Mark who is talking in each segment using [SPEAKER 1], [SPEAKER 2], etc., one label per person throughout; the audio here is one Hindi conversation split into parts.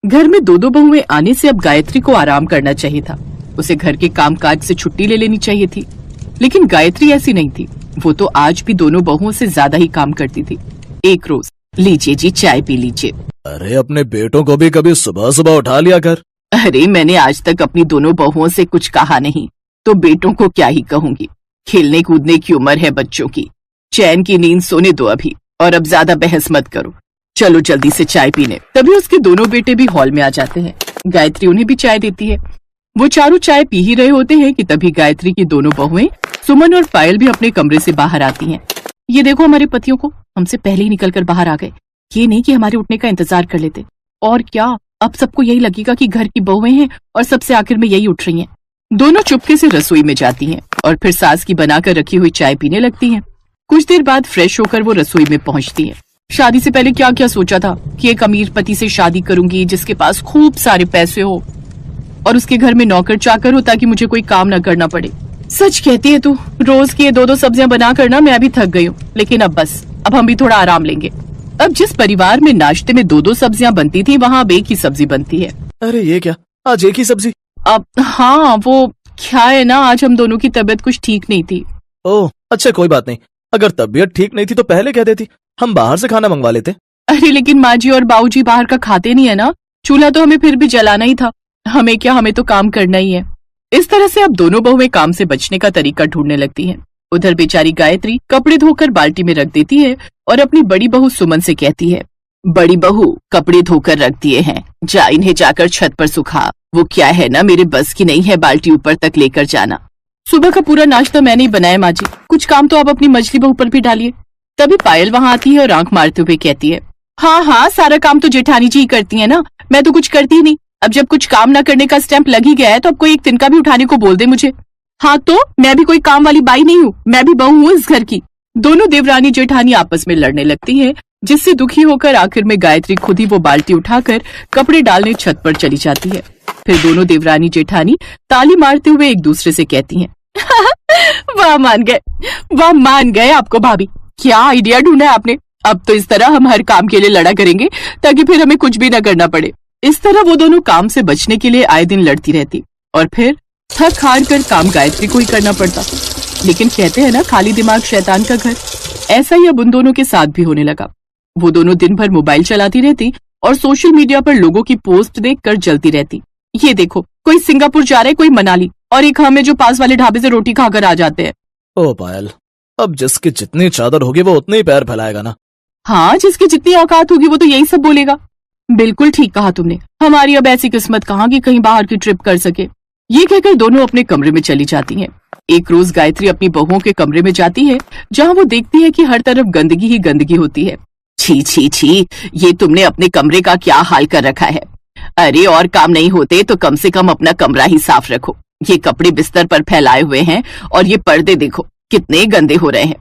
[SPEAKER 1] घर में दो दो बहुएं आने से अब गायत्री को आराम करना चाहिए था। उसे घर के कामकाज से छुट्टी ले लेनी चाहिए थी, लेकिन गायत्री ऐसी नहीं थी। वो तो आज भी दोनों बहुओं से ज्यादा ही काम करती थी। एक रोज, लीजिए जी चाय पी लीजिए।
[SPEAKER 2] अरे अपने बेटों को भी कभी सुबह सुबह उठा लिया कर।
[SPEAKER 1] अरे मैंने आज तक अपनी दोनों बहुओं से कुछ कहा नहीं, तो बेटों को क्या ही कहूंगी। खेलने कूदने की उम्र है बच्चों की, चैन की नींद सोने दो अभी, और अब ज्यादा बहस मत करो। चलो जल्दी से चाय पीने। तभी उसके दोनों बेटे भी हॉल में आ जाते हैं। गायत्री उन्हें भी चाय देती है। वो चारों चाय पी ही रहे होते हैं कि तभी गायत्री की दोनों बहुएं सुमन और पायल भी अपने कमरे से बाहर आती हैं। ये देखो हमारे पतियों को, हमसे पहले ही निकल कर बाहर आ गए। ये नहीं कि हमारे उठने का इंतजार कर लेते। और क्या, अब सबको यही लगेगा कि घर की बहुएं हैं और सबसे आखिर में यही उठ रही हैं। दोनों चुपके से रसोई में जाती हैं और फिर सास की बनाकर रखी हुई चाय पीने लगती हैं। कुछ देर बाद फ्रेश होकर वो रसोई में पहुंचती है। शादी से पहले क्या क्या सोचा था कि एक अमीर पति से शादी करूंगी जिसके पास खूब सारे पैसे हो और उसके घर में नौकर चाकर हो ताकि मुझे कोई काम न करना पड़े। सच कहती है तू, रोज की ये दो दो सब्जियां बना कर ना मैं भी थक गई हूँ। लेकिन अब बस, अब हम भी थोड़ा आराम लेंगे। अब जिस परिवार में नाश्ते में दो दो सब्जियां बनती थी, वहाँ अब एक ही सब्जी बनती है।
[SPEAKER 2] अरे ये क्या, आज एक ही सब्जी?
[SPEAKER 1] अब हाँ, वो क्या है ना, आज हम दोनों की तबीयत कुछ ठीक नहीं थी।
[SPEAKER 2] ओह अच्छा, कोई बात नहीं। अगर तबीयत ठीक नहीं थी तो पहले कह देती, हम बाहर से खाना मंगवा लेते।
[SPEAKER 1] अरे लेकिन माँ जी और बाबूजी बाहर का खाते नहीं है ना, चूल्हा तो हमें फिर भी जलाना ही था। हमें क्या, हमें तो काम करना ही है। इस तरह से अब दोनों बहुएं काम से बचने का तरीका ढूंढने लगती हैं। उधर बेचारी गायत्री कपड़े धोकर बाल्टी में रख देती है और अपनी बड़ी बहू सुमन से कहती है, बड़ी बहू कपड़े धोकर रख दिए हैं, जा इन्हें जाकर छत पर सुखा। वो क्या है ना, मेरे बस की नहीं है बाल्टी ऊपर तक लेकर जाना। सुबह का पूरा नाश्ता मैंने ही बनाया माँ जी, कुछ काम तो आप अपनी मछली बहू पर भी डालिए। तभी पायल वहाँ आती है और आंख मारते हुए कहती है, हाँ हाँ, सारा काम तो जेठानी जी ही करती है ना, मैं तो कुछ करती ही नहीं। अब जब कुछ काम न करने का स्टैंप लग ही गया है तो अब कोई एक तिनका भी उठाने को बोल दे मुझे। हाँ तो मैं भी कोई काम वाली बाई नहीं हूँ, मैं भी बहू हूँ इस घर की। दोनों देवरानी जेठानी आपस में लड़ने लगती हैं, जिससे दुखी होकर आखिर में गायत्री खुद ही वो बाल्टी उठाकर कपड़े डालने छत पर चली जाती है। फिर दोनों देवरानी जेठानी ताली मारते हुए एक दूसरे से कहती हैं, वाह मान गए, वाह मान गए आपको भाभी, क्या आइडिया ढूंढा है आपने। अब तो इस तरह हम हर काम के लिए लड़ा करेंगे ताकि फिर हमें कुछ भी न करना पड़े। इस तरह वो दोनों काम से बचने के लिए आए दिन लड़ती रहती और फिर थक हार कर काम गायत्री को ही करना पड़ता। लेकिन कहते हैं ना, खाली दिमाग शैतान का घर, ऐसा ही अब उन दोनों के साथ भी होने लगा। वो दोनों दिन भर मोबाइल चलाती रहती और सोशल मीडिया पर लोगों की पोस्ट देखकर जलती रहती। ये देखो, कोई सिंगापुर जा रहा है, कोई मनाली, और एक हमें जो पास वाले ढाबे से रोटी खाकर आ जाते हैं।
[SPEAKER 2] ओ पायल, अब जिसकी जितनी चादर होगी वो उतने ही पैर फैलाएगा ना।
[SPEAKER 1] हाँ, जिसकी जितनी औकात होगी वो तो यही सब बोलेगा। बिल्कुल ठीक कहा तुमने, हमारी अब ऐसी किस्मत कहाँ कि कहीं बाहर की ट्रिप कर सके। ये कहकर दोनों अपने कमरे में चली जाती हैं। एक रोज गायत्री अपनी बहुओं के कमरे में जाती है, जहाँ वो देखती है कि हर तरफ गंदगी ही गंदगी होती है। छी छी छी, ये तुमने अपने कमरे का क्या हाल कर रखा है। अरे और काम नहीं होते तो कम से कम अपना कमरा ही साफ रखो। ये कपड़े बिस्तर पर फैलाए हुए हैं और ये पर्दे देखो कितने गंदे हो रहे हैं।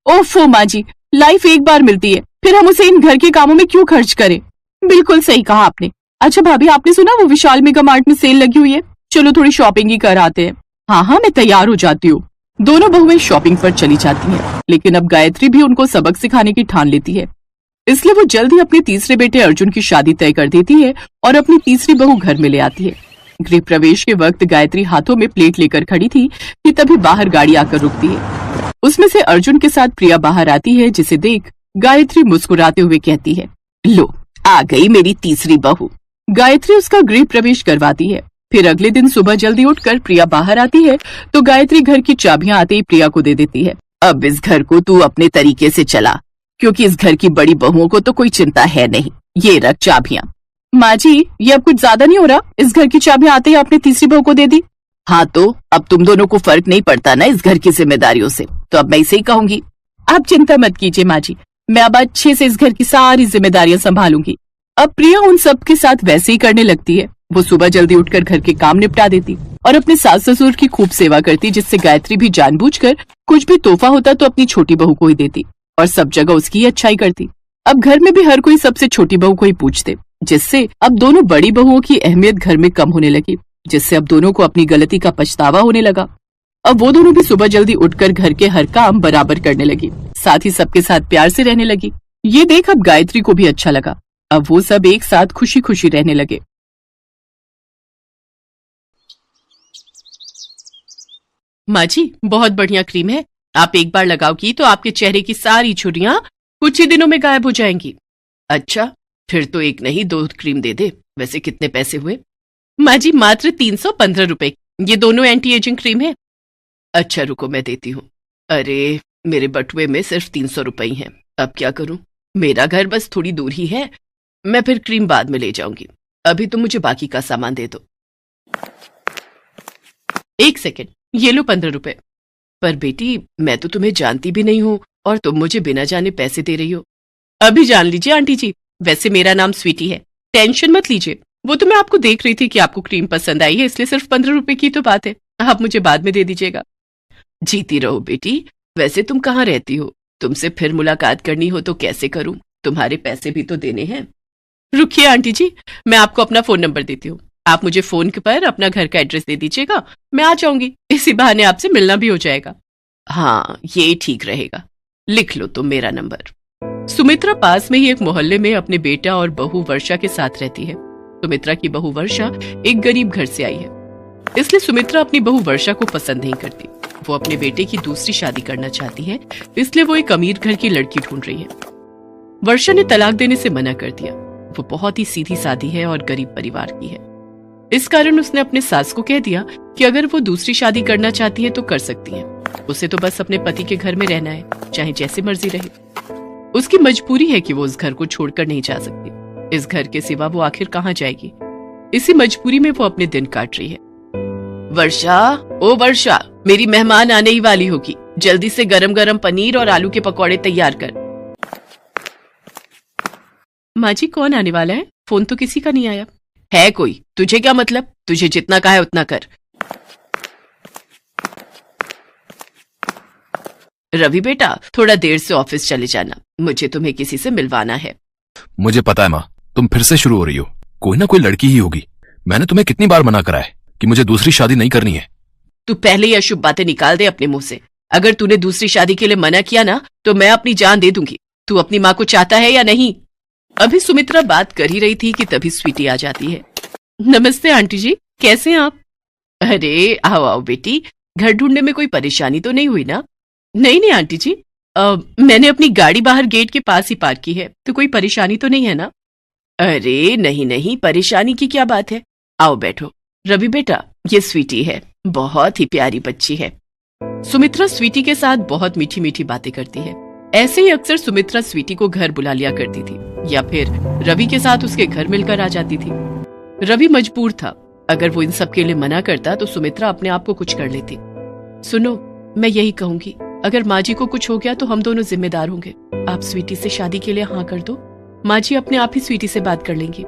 [SPEAKER 1] ओफो माँ जी, लाइफ एक बार मिलती है, फिर हम उसे इन घर के कामों में क्यों खर्च करें। बिल्कुल सही कहा आपने। अच्छा भाभी, आपने सुना वो विशाल मेगा मार्ट में सेल लगी हुई है, चलो थोड़ी शॉपिंग ही कर आते हैं। हाँ हाँ, मैं तैयार हो जाती हूँ। दोनों बहुएं शॉपिंग पर चली जाती हैं, लेकिन अब गायत्री भी उनको सबक सिखाने की ठान लेती है। इसलिए वो जल्द ही अपने तीसरे बेटे अर्जुन की शादी तय कर देती है और अपनी तीसरी बहू घर में ले आती है। गृह प्रवेश के वक्त गायत्री हाथों में प्लेट लेकर खड़ी थी कि तभी बाहर गाड़ी आकर रुकती है। उसमें से अर्जुन के साथ प्रिया बाहर आती है, जिसे देख गायत्री मुस्कुराते हुए कहती है, लो आ गई मेरी तीसरी बहू। गायत्री उसका गृह प्रवेश करवाती है। फिर अगले दिन सुबह जल्दी उठकर प्रिया बाहर आती है तो गायत्री घर की चाबियां आते ही प्रिया को दे देती है। अब इस घर को तू अपने तरीके से चला, क्योंकि इस घर की बड़ी बहुओं को तो कोई चिंता है नहीं। ये रख चाबियां। माँ जी, ये अब कुछ ज्यादा नहीं हो रहा, इस घर की चाबियां आते ही आपने तीसरी बहू को दे दी। हाँ तो अब तुम दोनों को फर्क नहीं पड़ता ना इस घर की जिम्मेदारियों से, तो अब मैं इसे ही कहूंगी। आप चिंता मत कीजिए माँ जी, मैं अब अच्छे से इस घर की सारी जिम्मेदारियां संभालूंगी। अब प्रिया उन सब के साथ वैसे ही करने लगती है। वो सुबह जल्दी उठकर घर के काम निपटा देती और अपने सास ससुर की खूब सेवा करती, जिससे गायत्री भी जानबूझकर कुछ भी तोहफा होता तो अपनी छोटी बहू को ही देती और सब जगह उसकी ही अच्छाई करती। अब घर में भी हर कोई सबसे छोटी बहू को ही पूछते, जिससे अब दोनों बड़ी बहुओं की अहमियत घर में कम होने लगी, जिससे अब दोनों को अपनी गलती का पछतावा होने लगा। अब वो दोनों भी सुबह जल्दी उठकर घर के हर काम बराबर करने लगी, साथ ही सबके साथ प्यार से रहने लगी। ये देख अब गायत्री को भी अच्छा लगा। अब वो सब एक साथ खुशी खुशी रहने लगे। माँ जी, बहुत बढ़िया क्रीम है। आप एक बार लगाओगी तो आपके चेहरे की सारी झुर्रियां कुछ ही दिनों में गायब हो जाएंगी। अच्छा, फिर तो एक नहीं 2 क्रीम दे दे। वैसे कितने पैसे हुए? माँ जी, मात्र 315 रुपए। ये दोनों एंटी एजिंग क्रीम है। अच्छा रुको, मैं देती हूँ। अरे, मेरे बटुए में सिर्फ 300 रुपए ही हैं। अब क्या करूं? मेरा घर बस थोड़ी दूर ही है। मैं फिर क्रीम बाद में ले जाऊंगी। अभी तो मुझे बाकी का सामान दे दो। 1 सेकेंड, ये लो 15 रुपए। पर बेटी, मैं तो तुम्हें जानती भी नहीं हूं और तुम मुझे बिना जाने पैसे दे रही हो। अभी जान लीजिए आंटी जी, वैसे मेरा नाम स्वीटी है। टेंशन मत लीजिए। वो तो मैं आपको देख रही थी कि आपको क्रीम पसंद आई है, इसलिए सिर्फ 15 रुपए की तो बात है। आप मुझे बाद में दे दीजिएगा। जीती रहो बेटी। वैसे तुम कहाँ रहती हो? तुमसे फिर मुलाकात करनी हो तो कैसे करूं? तुम्हारे पैसे भी तो देने हैं। रुकिए आंटी जी, मैं आपको अपना फोन नंबर देती हूँ। आप मुझे फोन पर अपना घर का एड्रेस दे दीजिएगा, मैं आ जाऊंगी। इसी बहाने आपसे मिलना भी हो जाएगा। हाँ, ये ठीक रहेगा। लिख लो तुम मेरा नंबर। सुमित्रा पास में ही एक मोहल्ले में अपने बेटा और बहू वर्षा के साथ रहती है। सुमित्रा की बहू वर्षा एक गरीब घर से आई है, इसलिए सुमित्रा अपनी बहू वर्षा को पसंद नहीं करती। वो अपने बेटे की दूसरी शादी करना चाहती है, इसलिए वो एक अमीर घर की लड़की ढूंढ रही है। वर्षा ने तलाक देने से मना कर दिया। वो बहुत ही सीधी सादी है और गरीब परिवार की है। इस कारण उसने अपने सास को कह दिया कि अगर वो दूसरी शादी करना चाहती है तो कर सकती है। उसे तो बस अपने पति के घर में रहना है, चाहे जैसे मर्जी रहे। उसकी मजबूरी है कि वो उस घर को छोड़कर नहीं जा सकती। इस घर के सिवा वो आखिर कहाँ जाएगी? इसी मजबूरी में वो अपने दिन काट रही है। वर्षा, ओ वर्षा, मेरी मेहमान आने ही वाली होगी। जल्दी से गरम गरम पनीर और आलू के पकौड़े तैयार कर। माँ जी, कौन आने वाला है? फोन तो किसी का नहीं आया। है कोई? तुझे क्या मतलब? तुझे जितना कहा है उतना कर। रवि बेटा, थोड़ा देर से ऑफिस चले जाना, मुझे तुम्हें किसी से मिलवाना है।
[SPEAKER 3] मुझे पता है माँ, तुम फिर से शुरू हो रही हो। कोई ना कोई लड़की ही होगी। मैंने तुम्हें कितनी बार मना करा है कि मुझे दूसरी शादी नहीं करनी है।
[SPEAKER 1] तू पहले ही अशुभ बातें निकाल दे अपने मुंह से। अगर तूने दूसरी शादी के लिए मना किया ना तो मैं अपनी जान दे दूंगी। तू अपनी माँ को चाहता है या नहीं? अभी सुमित्रा बात कर ही रही थी कि तभी स्वीटी आ जाती है। नमस्ते आंटी जी, कैसे हैं आप? अरे आओ आओ बेटी, घर ढूंढने में कोई परेशानी तो नहीं हुई ना? नहीं नहीं आंटी जी, मैंने अपनी गाड़ी बाहर गेट के पास ही पार्क की है, तो कोई परेशानी तो नहीं है ना? अरे नहीं नहीं, परेशानी की क्या बात है। आओ बैठो। रवि बेटा, ये स्वीटी है, बहुत ही प्यारी बच्ची है। सुमित्रा स्वीटी के साथ बहुत मीठी मीठी बातें करती है। ऐसे ही अक्सर सुमित्रा स्वीटी को घर बुला लिया करती थी या फिर रवि के साथ उसके घर मिलकर आ जाती थी। रवि मजबूर था। अगर वो इन सब के लिए मना करता तो सुमित्रा अपने आप को कुछ कर लेती। सुनो, मैं यही कहूंगी, अगर माँ जी को कुछ हो गया तो हम दोनों जिम्मेदार होंगे। आप स्वीटी से शादी के लिए हाँ कर दो, माँ जी अपने आप ही स्वीटी से बात कर लेंगी।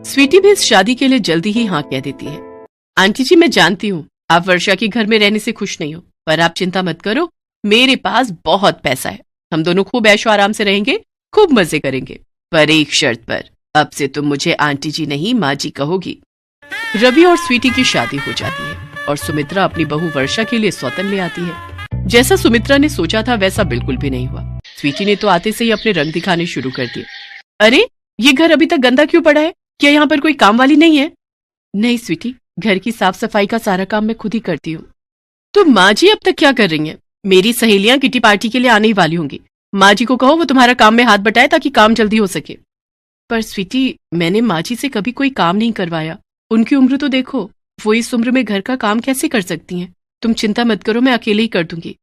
[SPEAKER 1] स्वीटी भी इस शादी के लिए जल्दी ही हाँ कह देती है। आंटी जी, मैं जानती हूँ आप वर्षा के घर में रहने से खुश नहीं हो, पर आप चिंता मत करो, मेरे पास बहुत पैसा है। हम दोनों खूब ऐशो आराम से रहेंगे, खूब मजे करेंगे, पर एक शर्त पर। अब से तुम मुझे आंटी जी नहीं माँ जी कहोगी। रवि और स्वीटी की शादी हो जाती है और सुमित्रा अपनी बहू वर्षा के लिए सौतन ले आती है। जैसा सुमित्रा ने सोचा था वैसा बिल्कुल भी नहीं हुआ। स्वीटी ने तो आते से ही अपने रंग दिखाने शुरू कर दिए। अरे, ये घर अभी तक गंदा क्यों पड़ा है? क्या यहाँ पर कोई काम वाली नहीं है? नहीं स्वीटी, घर की साफ सफाई का सारा काम मैं खुद ही करती हूँ। तो माँ जी अब तक क्या कर रही हैं? मेरी सहेलियां किटी पार्टी के लिए आने ही वाली होंगी। माँ जी को कहो वो तुम्हारा काम में हाथ बटाए ताकि काम जल्दी हो सके। पर स्वीटी, मैंने माँ जी से कभी कोई काम नहीं करवाया। उनकी उम्र तो देखो, वो इस उम्र में घर का काम कैसे कर सकती हैं? तुम चिंता मत करो, मैं अकेले ही कर दूंगी।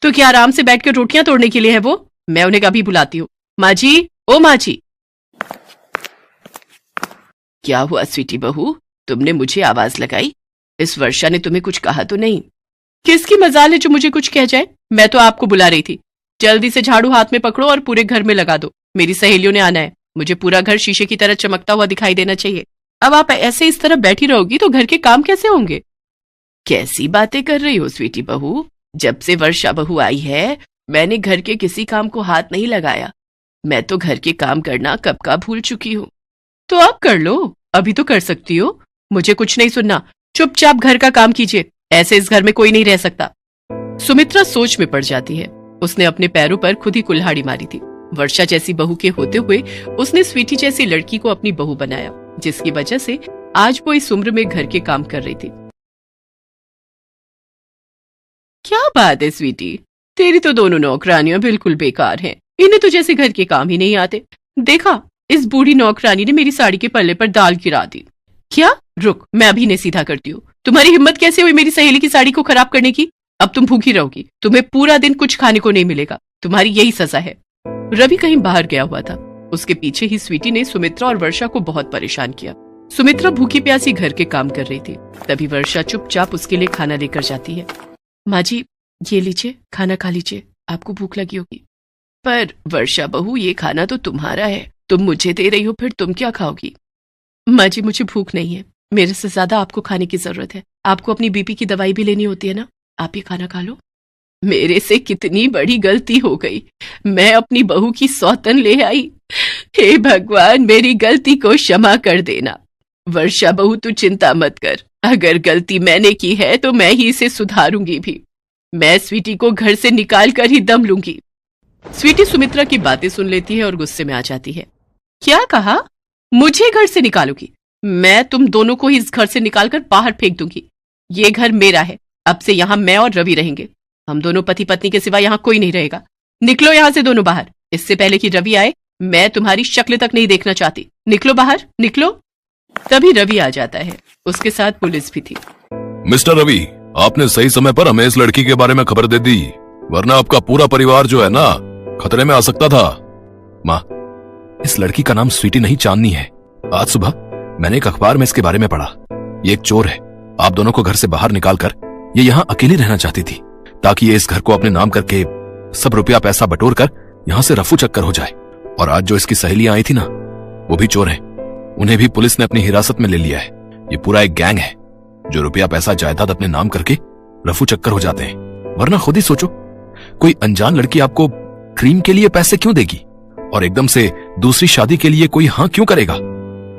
[SPEAKER 1] तो क्या आराम से बैठकर रोटियां तोड़ने के लिए है वो? मैं उन्हें कभी बुलाती हूँ। माँ जी, ओ माँ जी। क्या हुआ स्वीटी बहू, तुमने मुझे आवाज लगाई? इस वर्षा ने तुम्हें कुछ कहा तो नहीं? किसकी मजाल है जो मुझे कुछ कह जाए? मैं तो आपको बुला रही थी। जल्दी से झाड़ू हाथ में पकड़ो और पूरे घर में लगा दो। मेरी सहेलियों ने आना है। मुझे पूरा घर शीशे की तरह चमकता हुआ दिखाई देना चाहिए। अब आप ऐसे इस तरह बैठी रहोगी तो घर के काम कैसे होंगे? कैसी बातें कर रही हो स्वीटी बहू? जब से वर्षा बहू आई है मैंने घर के किसी काम को हाथ नहीं लगाया। मैं तो घर के काम करना कब का भूल चुकी हूँ। तो आप कर लो, अभी तो कर सकती हो। मुझे कुछ नहीं सुनना, चुपचाप घर का काम कीजिए। ऐसे इस घर में कोई नहीं रह सकता। सुमित्रा सोच में पड़ जाती है। उसने अपने पैरों पर खुद ही कुल्हाड़ी मारी थी। वर्षा जैसी बहू के होते हुए उसने स्वीटी जैसी लड़की को अपनी बहू बनाया, जिसकी वजह से आज वो इस उम्र में घर के काम कर रही थी। क्या बात है स्वीटी, तेरी तो दोनों नौकरानियां बिल्कुल बेकार हैं। इन्हें तो जैसे घर के काम ही नहीं आते। देखा, इस बूढ़ी नौकरानी ने मेरी साड़ी के पल्ले पर दाल गिरा दी। क्या? रुक, मैं अभी ने सीधा करती हूँ। तुम्हारी हिम्मत कैसे हुई मेरी सहेली की साड़ी को खराब करने की? अब तुम भूखी रहोगी, तुम्हें पूरा दिन कुछ खाने को नहीं मिलेगा। तुम्हारी यही सजा है। रवि कहीं बाहर गया हुआ था। उसके पीछे ही स्वीटी ने सुमित्रा और वर्षा को बहुत परेशान किया। सुमित्रा भूखी प्यासी घर के काम कर रही थी। तभी वर्षा चुपचाप उसके लिए खाना लेकर जाती है। माँ जी, ये लीजिए, खाना खा लीजिए, आपको भूख लगी होगी। पर वर्षा बहू, ये खाना तो तुम्हारा है, तुम मुझे दे रही हो, फिर तुम क्या खाओगी? माँ जी, मुझे भूख नहीं है, मेरे से ज्यादा आपको खाने की जरूरत है। आपको अपनी बीपी की दवाई भी लेनी होती है ना, आप ये खाना खा लो। मेरे से कितनी बड़ी गलती हो गई, मैं अपनी बहू की सौतन ले आई। हे भगवान, मेरी गलती को क्षमा कर देना। वर्षा बहू, तू चिंता मत कर, अगर गलती मैंने की है तो मैं ही इसे सुधारूंगी भी। मैं स्वीटी को घर से निकाल कर ही दम लूंगी। स्वीटी सुमित्रा की बातें सुन लेती है और गुस्से में आ जाती है। क्या कहा? मुझे घर से निकालोगी? मैं तुम दोनों को ही इस घर से निकालकर बाहर फेंक दूंगी। ये घर मेरा है, अब से यहाँ मैं और रवि रहेंगे। हम दोनों पति पत्नी के सिवा यहाँ कोई नहीं रहेगा। निकलो यहाँ से दोनों बाहर। इससे पहले कि रवि आए, मैं तुम्हारी शक्ल तक नहीं देखना चाहती। निकलो बाहर, निकलो। तभी रवि आ जाता है, उसके साथ पुलिस भी थी।
[SPEAKER 3] मिस्टर रवि, आपने सही समय पर हमें इस लड़की के बारे में खबर दे दी, वरना आपका पूरा परिवार जो है ना, खतरे में आ सकता था। माँ, इस लड़की का नाम स्वीटी नहीं, चांदनी है। आज सुबह मैंने एक अखबार में इसके बारे में पढ़ा। ये एक चोर है। आप दोनों को घर से बाहर निकालकर ये यहाँ अकेली रहना चाहती थी, ताकि ये इस घर को अपने नाम करके सब रुपया पैसा बटोर कर यहाँ से रफू चक्कर हो जाए। और आज जो इसकी सहेलियां आई थी ना, वो भी चोर है। उन्हें भी पुलिस ने अपनी हिरासत में ले लिया है। ये पूरा एक गैंग है जो रुपया पैसा जायदाद अपने नाम करके रफू चक्कर हो जाते हैं। वरना खुद ही सोचो, कोई अनजान लड़की आपको क्रीम के लिए पैसे क्यों देगी, और एकदम से दूसरी शादी के लिए कोई हाँ क्यों करेगा?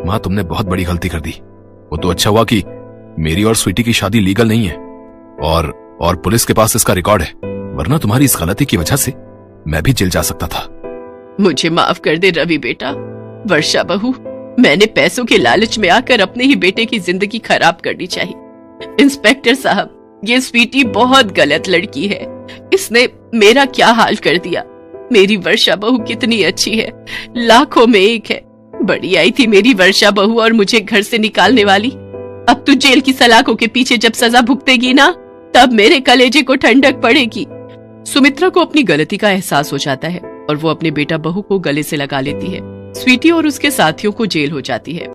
[SPEAKER 3] माँ, तुमने बहुत बड़ी गलती कर दी। वो तो अच्छा हुआ कि मेरी और स्वीटी की शादी लीगल नहीं है और पुलिस के पास इसका रिकॉर्ड है, वरना तुम्हारी इस गलती की वजह से मैं भी जेल जा सकता था।
[SPEAKER 1] मुझे माफ कर दे रवि बेटा। वर्षा बहू, मैंने पैसों के लालच में आकर अपने ही बेटे की जिंदगी खराब करनी चाहिए। इंस्पेक्टर साहब, ये स्वीटी बहुत गलत लड़की है। इसने मेरा क्या हाल कर दिया। मेरी वर्षा बहू कितनी अच्छी है, लाखों में एक है। बड़ी आई थी मेरी वर्षा बहू और मुझे घर से निकालने वाली। अब तू जेल की सलाखों के पीछे जब सजा भुगतेगी ना, तब मेरे कलेजे को ठंडक पड़ेगी। सुमित्रा को अपनी गलती का एहसास हो जाता है और वो अपने बेटा बहू को गले से लगा लेती है। स्वीटी और उसके साथियों को जेल हो जाती है।